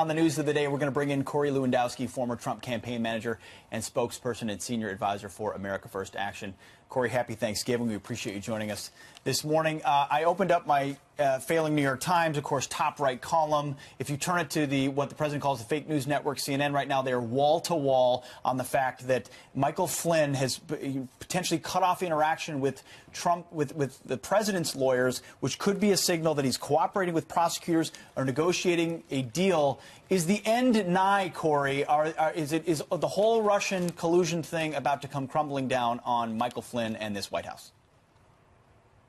on the news of the day, we're going to bring in Corey Lewandowski, former Trump campaign manager and spokesperson and senior advisor for America First Action. Corey, happy Thanksgiving. We appreciate you joining us this morning. I opened up my failing New York Times, of course, top right column. If you turn it to what the president calls the fake news network, CNN, right now, they're wall to wall on the fact that Michael Flynn has potentially cut off interaction with Trump, with the president's lawyers, which could be a signal that he's cooperating with prosecutors or negotiating a deal. Is the end nigh, Corey? Is the whole Russian collusion thing about to come crumbling down on Michael Flynn and this White House?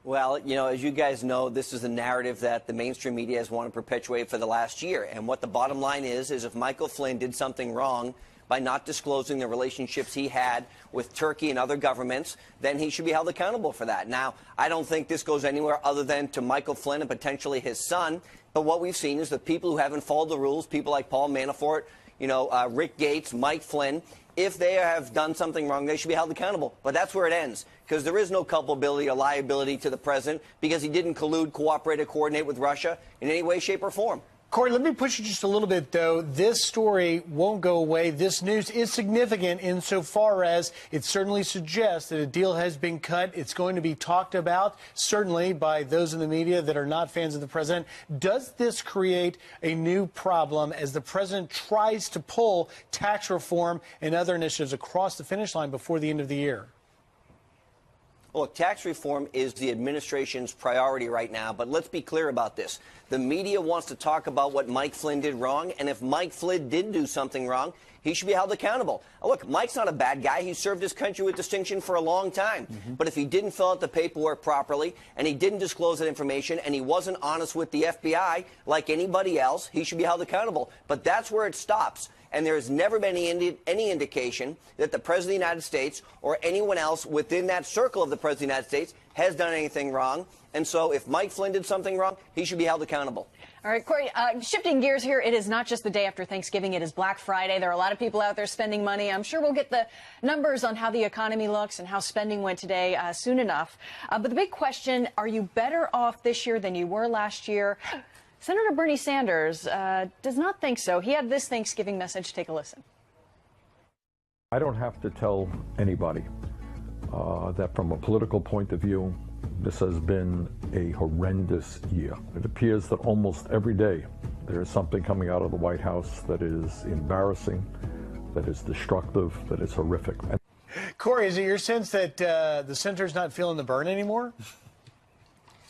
Well, you know, as you guys know, this is a narrative that the mainstream media has wanted to perpetuate for the last year. And what the bottom line is if Michael Flynn did something wrong by not disclosing the relationships he had with Turkey and other governments, then he should be held accountable for that. Now, I don't think this goes anywhere other than to Michael Flynn and potentially his son. But what we've seen is the people who haven't followed the rules, people like Paul Manafort, Rick Gates, Mike Flynn, if they have done something wrong, they should be held accountable. But that's where it ends, because there is no culpability or liability to the president because he didn't collude, cooperate, or coordinate with Russia in any way, shape, or form. Corey, let me push you just a little bit, though. This story won't go away. This news is significant insofar as it certainly suggests that a deal has been cut. It's going to be talked about, certainly, by those in the media that are not fans of the president. Does this create a new problem as the president tries to pull tax reform and other initiatives across the finish line before the end of the year? Look, tax reform is the administration's priority right now, but let's be clear about this. The media wants to talk about what Mike Flynn did wrong, and if Mike Flynn did do something wrong, he should be held accountable. Look, Mike's not a bad guy. He served his country with distinction for a long time. But if he didn't fill out the paperwork properly, and he didn't disclose that information, and he wasn't honest with the FBI like anybody else, he should be held accountable. But that's where it stops. And there has never been any indication that the President of the United States or anyone else within that circle of the President of the United States has done anything wrong. And so if Mike Flynn did something wrong, he should be held accountable. All right, Corey, shifting gears here, it is not just the day after Thanksgiving. It is Black Friday. There are a lot of people out there spending money. I'm sure we'll get the numbers on how the economy looks and how spending went today soon enough. But the big question, are you better off this year than you were last year? Senator Bernie Sanders does not think so. He had this Thanksgiving message. Take a listen. I don't have to tell anybody that from a political point of view, this has been a horrendous year. It appears that almost every day there is something coming out of the White House that is embarrassing, that is destructive, that is horrific. Corey, is it your sense that the senator's not feeling the burn anymore?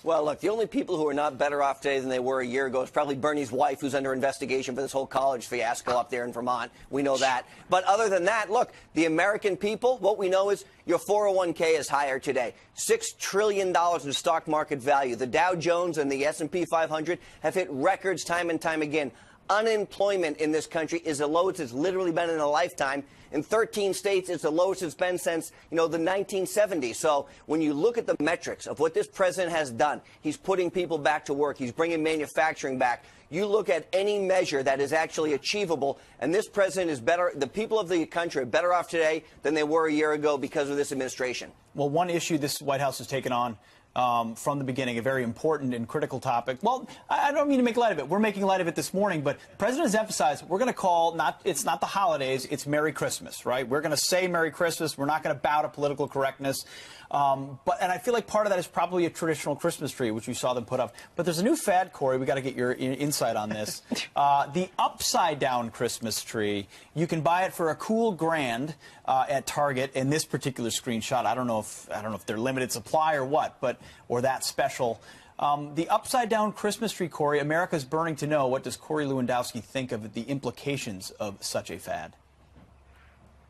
Well, look, the only people who are not better off today than they were a year ago is probably Bernie's wife, who's under investigation for this whole college fiasco up there in Vermont. We know that. But other than that, look, the American people, what we know is your 401k is higher today. $6 trillion in stock market value. The Dow Jones and the S&P 500 have hit records time and time again. Unemployment in this country is the lowest it's literally been in a lifetime. In 13 states, it's the lowest it's been since, the 1970s. So when you look at the metrics of what this president has done, he's putting people back to work. He's bringing manufacturing back. You look at any measure that is actually achievable, and this president is better. The people of the country are better off today than they were a year ago because of this administration. Well, one issue this White House has taken on from the beginning, a very important and critical topic. Well, I don't mean to make light of it. We're making light of it this morning, but the president has emphasized we're going to call it's not the holidays, it's Merry Christmas, right? We're going to say Merry Christmas. We're not going to bow to political correctness. And I feel like part of that is probably a traditional Christmas tree, which we saw them put up. But there's a new fad, Corey. We got to get your insight on this. The upside down Christmas tree. You can buy it for a cool grand at Target. In this particular screenshot, I don't know if they're limited supply or what, or that special. The upside down Christmas tree, Corey. America's burning to know. What does Corey Lewandowski think of the implications of such a fad?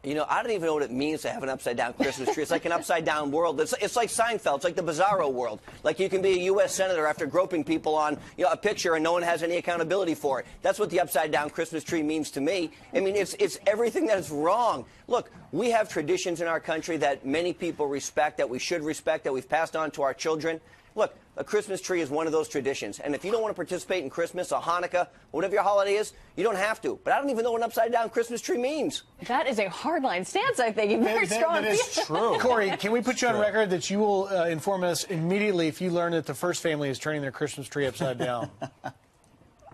I don't even know what it means to have an upside-down Christmas tree. It's like an upside-down world. It's like Seinfeld. It's like the Bizarro world. Like you can be a U.S. senator after groping people on a picture and no one has any accountability for it. That's what the upside-down Christmas tree means to me. I mean, it's everything that is wrong. Look, we have traditions in our country that many people respect, that we should respect, that we've passed on to our children. Look, a Christmas tree is one of those traditions. And if you don't want to participate in Christmas or Hanukkah, or whatever your holiday is, you don't have to. But I don't even know what an upside-down Christmas tree means. That is a hardline stance, I think. Very strong. That is true. Corey, can we put you on record that you will inform us immediately if you learn that the first family is turning their Christmas tree upside down?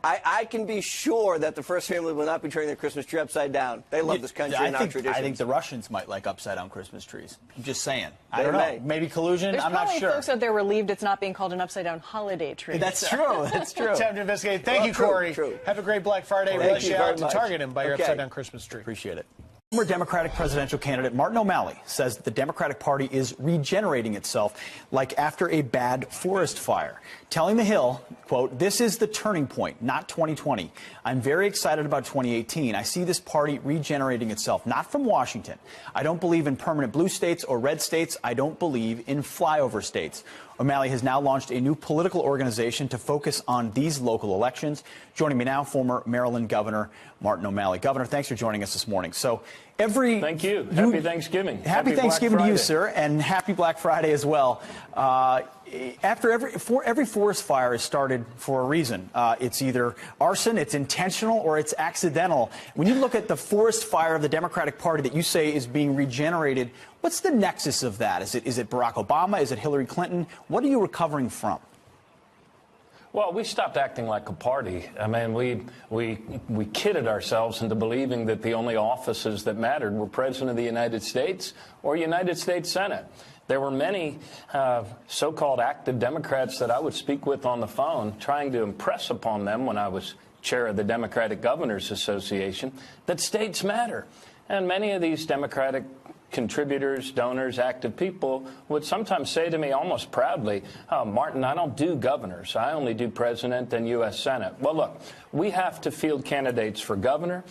I can be sure that the First Family will not be turning their Christmas tree upside down. They love this country and our traditions. I think the Russians might like upside-down Christmas trees. I'm just saying. I don't may. know. Maybe collusion? There's I'm not probably sure. folks out there relieved it's not being called an upside-down holiday tree. That's true. That's true. Time to investigate. Thank you, true, Corey. true. Have a great Black Friday. Thank Rush you out very to much. Target and buy your Okay. upside-down Christmas tree. Appreciate it. Former Democratic presidential candidate Martin O'Malley says that the Democratic Party is regenerating itself like after a bad forest fire, telling The Hill, quote, "This is the turning point, not 2020. I'm very excited about 2018. I see this party regenerating itself, not from Washington. I don't believe in permanent blue states or red states. I don't believe in flyover states." O'Malley has now launched a new political organization to focus on these local elections. Joining me now, former Maryland Governor Martin O'Malley. Governor, thanks for joining us this morning. So Thank you. Happy Thanksgiving. Happy Thanksgiving to you, sir, and happy Black Friday as well. After every forest fire is started for a reason. It's either arson, it's intentional, or it's accidental. When you look at the forest fire of the Democratic Party that you say is being regenerated, what's the nexus of that? Is it Barack Obama? Is it Hillary Clinton? What are you recovering from? Well, we stopped acting like a party. I mean, we kidded ourselves into believing that the only offices that mattered were President of the United States or United States Senate. There were many so-called active Democrats that I would speak with on the phone, trying to impress upon them when I was chair of the Democratic Governors Association that states matter. And many of these Democratic contributors, donors, active people would sometimes say to me almost proudly, "Oh, Martin, I don't do governors. I only do president and U.S. Senate." Well, look, we have to field candidates for governor,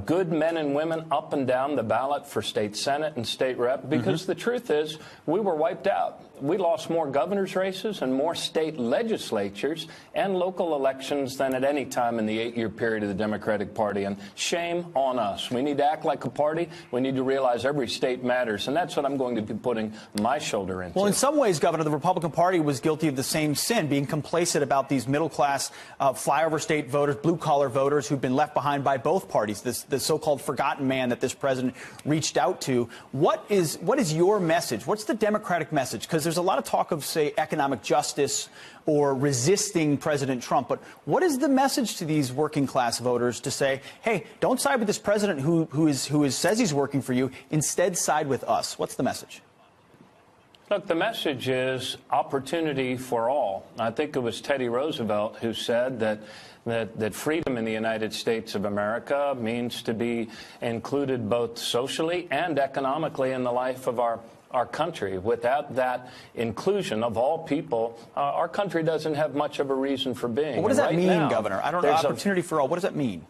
good men and women up and down the ballot for state senate and state rep, because the truth is we were wiped out. We lost more governor's races and more state legislatures and local elections than at any time in the 8-year period of the Democratic Party. And shame on us. We need to act like a party. We need to realize every state matters. And that's what I'm going to be putting my shoulder into. Well, in some ways, Governor, the Republican Party was guilty of the same sin, being complacent about these middle-class flyover state voters, blue-collar voters who've been left behind by both parties, the so-called forgotten man that this president reached out to. What is your message? What's the Democratic message? Because there's a lot of talk of, say, economic justice or resisting President Trump. But what is the message to these working-class voters to say, hey, don't side with this president who says he's working for you. Instead, side with us? What's the message? Look, the message is opportunity for all. I think it was Teddy Roosevelt who said that freedom in the United States of America means to be included both socially and economically in the life of our country. Without that inclusion of all people, our country doesn't have much of a reason for being. Well, what does that mean, now, Governor? I don't know. Opportunity for all. What does that mean?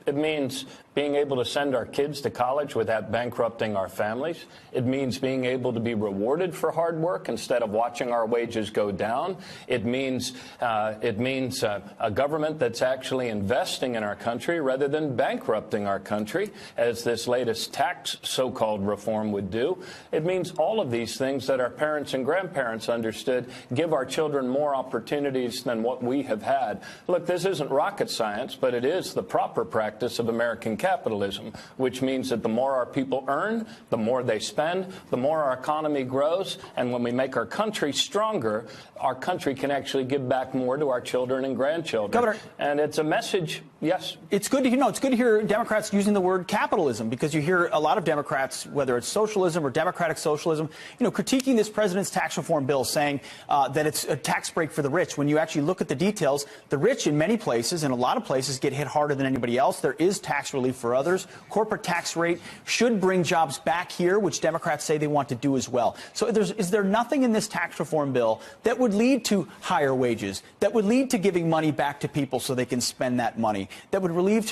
It means being able to send our kids to college without bankrupting our families. It means being able to be rewarded for hard work instead of watching our wages go down. It means a government that's actually investing in our country rather than bankrupting our country, as this latest tax so-called reform would do. It means all of these things that our parents and grandparents understood give our children more opportunities than what we have had. Look, this isn't rocket science, but it is the proper practice of American capitalism, which means that the more our people earn, the more they spend, the more our economy grows, and when we make our country stronger, our country can actually give back more to our children and grandchildren. Governor, and it's a message, yes. It's good to hear, it's good to hear Democrats using the word capitalism, because you hear a lot of Democrats, whether it's socialism or democratic socialism, critiquing this president's tax reform bill, saying that it's a tax break for the rich. When you actually look at the details, the rich in many places, in a lot of places, get hit harder than anybody else. There is tax relief for others. Corporate tax rate should bring jobs back here, which Democrats say they want to do as well. So is there nothing in this tax reform bill that would lead to higher wages, that would lead to giving money back to people so they can spend that money, that would relief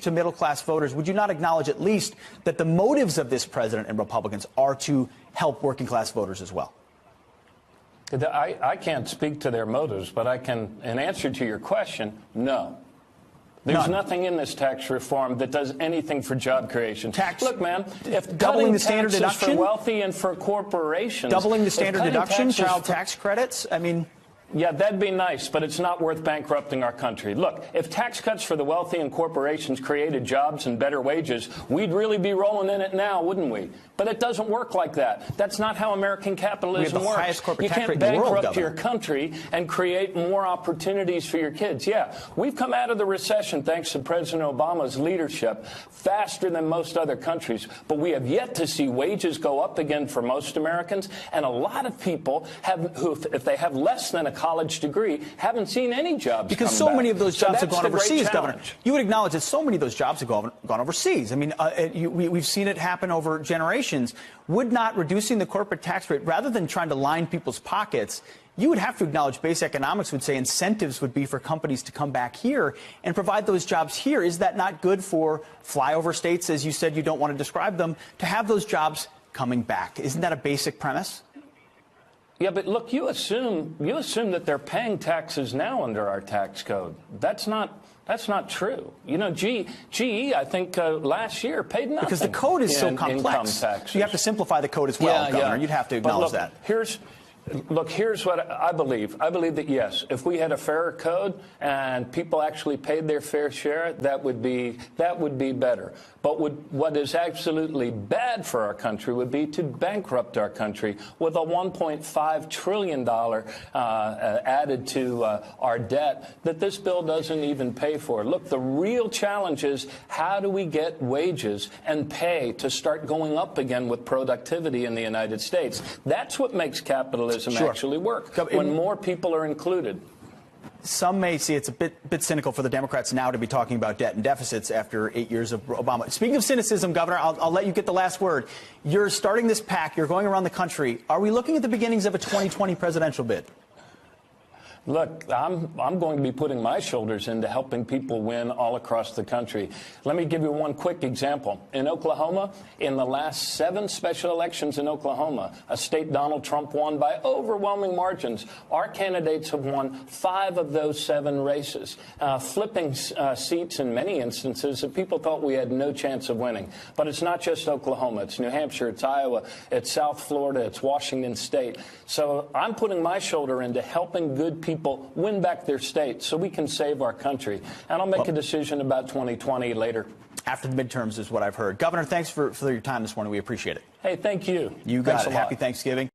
to middle-class voters? Would you not acknowledge at least that the motives of this president and Republicans are to help working-class voters as well? I can't speak to their motives, but I can, in answer to your question, no. There's nothing in this tax reform that does anything for job creation. Look, man, if doubling the standard deduction for wealthy and for corporations, doubling the standard deduction, child tax credits, I mean. Yeah, that'd be nice, but it's not worth bankrupting our country. Look, if tax cuts for the wealthy and corporations created jobs and better wages, we'd really be rolling in it now, wouldn't we? But it doesn't work like that. That's not how American capitalism the works. highest corporate You tax can't rate in the world, bankrupt your Governor. country and create more opportunities for your kids. Yeah, we've come out of the recession thanks to President Obama's leadership faster than most other countries, but we have yet to see wages go up again for most Americans, and a lot of people who, if they have less than a college degree, haven't seen any jobs because come so back. many of those jobs have that's gone the great overseas, Governor. challenge. You would acknowledge that so many of those jobs have gone overseas. I mean, we've seen it happen over generations. Would not reducing the corporate tax rate, rather than trying to line people's pockets, you would have to acknowledge base economics would say incentives would be for companies to come back here and provide those jobs here. Is that not good for flyover states, as you said you don't want to describe them, to have those jobs coming back? Isn't that a basic premise? Yeah, but look, you assume that they're paying taxes now under our tax code. That's not true. You know, GE, I think last year paid nothing Because the code is so in complex. income taxes. So you have to simplify the code as well, Governor. You'd have to But acknowledge look, that. Here's what I believe. I believe that, yes, if we had a fairer code and people actually paid their fair share, that would be better. But what is absolutely bad for our country would be to bankrupt our country with a $1.5 trillion added to our debt that this bill doesn't even pay for. Look, the real challenge is how do we get wages and pay to start going up again with productivity in the United States? That's what makes capitalism actually work, when more people are included. Some may see it's a bit cynical for the Democrats now to be talking about debt and deficits after 8 years of Obama. Speaking of cynicism, Governor, I'll let you get the last word. You're starting this pack. You're going around the country. Are we looking at the beginnings of a 2020 presidential bid? Look, I'm going to be putting my shoulders into helping people win all across the country. Let me give you one quick example. In Oklahoma, in the last 7 special elections in Oklahoma, a state Donald Trump won by overwhelming margins, our candidates have won 5 of those 7 races, flipping seats in many instances that people thought we had no chance of winning. But it's not just Oklahoma. It's New Hampshire, it's Iowa, it's South Florida, it's Washington State. So I'm putting my shoulder into helping good people win back their state so we can save our country. And I'll make a decision about 2020 later. After the midterms is what I've heard. Governor, thanks for your time this morning. We appreciate it. Hey, thank you. You got Thanks it. a lot. Happy Thanksgiving.